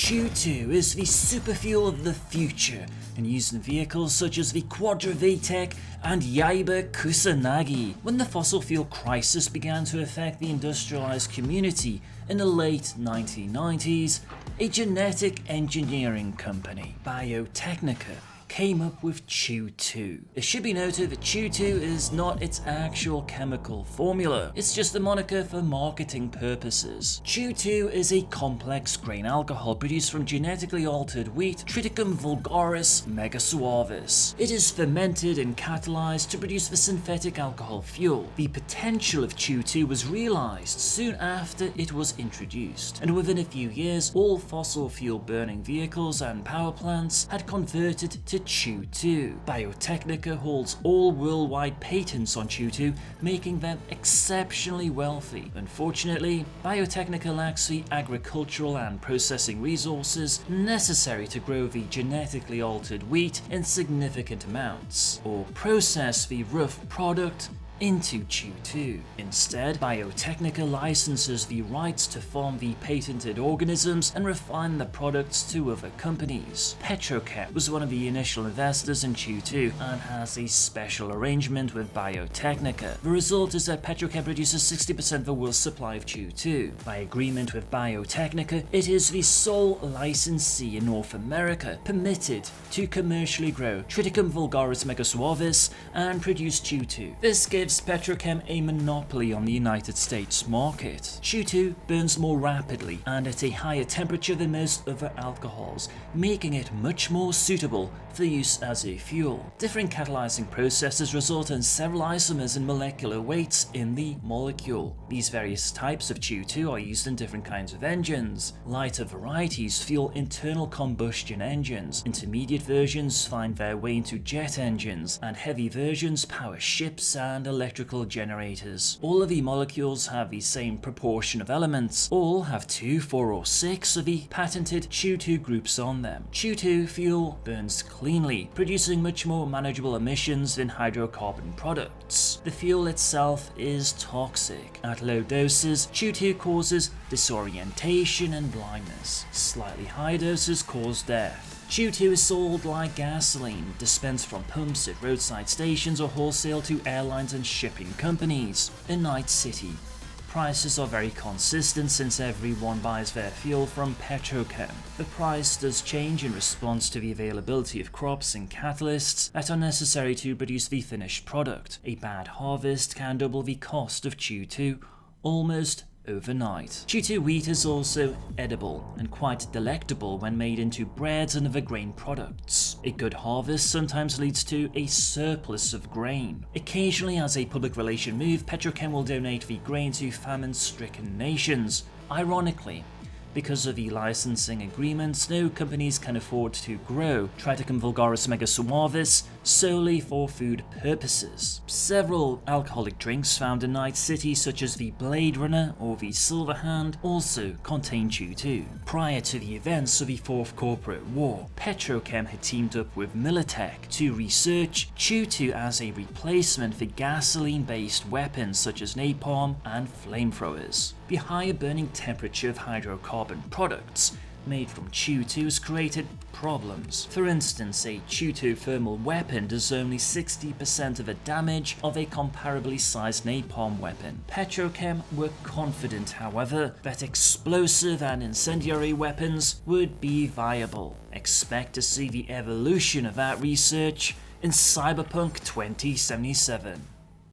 CHOOH2 is the superfuel of the future and used in vehicles such as the Quadra VTEC and Yaiba Kusanagi. When the fossil fuel crisis began to affect the industrialized community in the late 1990s, a genetic engineering company, Biotechnica, came up with CHOOH2. It should be noted that CHOOH2 is not its actual chemical formula, it's just a moniker for marketing purposes. CHOOH2 is a complex grain alcohol produced from genetically altered wheat, Triticum vulgaris megasuavis. It is fermented and catalyzed to produce the synthetic alcohol fuel. The potential of CHOOH2 was realized soon after it was introduced, and within a few years, all fossil fuel burning vehicles and power plants had converted to CHOOH2. Biotechnica holds all worldwide patents on CHOOH2, making them exceptionally wealthy. Unfortunately, Biotechnica lacks the agricultural and processing resources necessary to grow the genetically altered wheat in significant amounts, or process the rough product into CHOOH2. Instead, Biotechnica licenses the rights to farm the patented organisms and refine the products to other companies. PROJEKT was one of the initial investors in CHOOH2 and has a special arrangement with Biotechnica. The result is that PROJEKT produces 60% of the world's supply of CHOOH2. By agreement with Biotechnica, it is the sole licensee in North America permitted to commercially grow Triticum vulgaris megasuavis and produce CHOOH2. This gives Petrochem a monopoly on the United States market. CHOOH2 burns more rapidly and at a higher temperature than most other alcohols, making it much more suitable for use as a fuel. Different catalyzing processes result in several isomers and molecular weights in the molecule. These various types of CHOOH2 are used in different kinds of engines. Lighter varieties fuel internal combustion engines, intermediate versions find their way into jet engines, and heavy versions power ships and electrical generators. All of the molecules have the same proportion of elements. All have 2, 4, or 6 of the patented CHOOH2 groups on them. CHOOH2 fuel burns cleanly, producing much more manageable emissions than hydrocarbon products. The fuel itself is toxic. At low doses, CHOOH2 causes disorientation and blindness. Slightly higher doses cause death. CHOOH2 is sold like gasoline, dispensed from pumps at roadside stations or wholesale to airlines and shipping companies. In Night City, prices are very consistent since everyone buys their fuel from Petrochem. The price does change in response to the availability of crops and catalysts that are necessary to produce the finished product. A bad harvest can double the cost of CHOOH2 almost overnight. CHOOH2 wheat is also edible and quite delectable when made into breads and other grain products. A good harvest sometimes leads to a surplus of grain. Occasionally, as a public relation move, Petrochem will donate the grain to famine-stricken nations. Ironically, because of the licensing agreements, no companies can afford to grow Triticum vulgaris megasuavis solely for food purposes. Several alcoholic drinks found in Night City, such as the Blade Runner or the Silverhand, also contain CHOOH2. Prior to the events of the Fourth Corporate War, Petrochem had teamed up with Militech to research CHOOH2 as a replacement for gasoline-based weapons such as napalm and flamethrowers. The higher burning temperature of hydrocarbon products made from CHOOH2 has created problems. For instance, a CHOOH2 thermal weapon does only 60% of the damage of a comparably sized napalm weapon. Petrochem were confident, however, that explosive and incendiary weapons would be viable. Expect to see the evolution of that research in Cyberpunk 2077.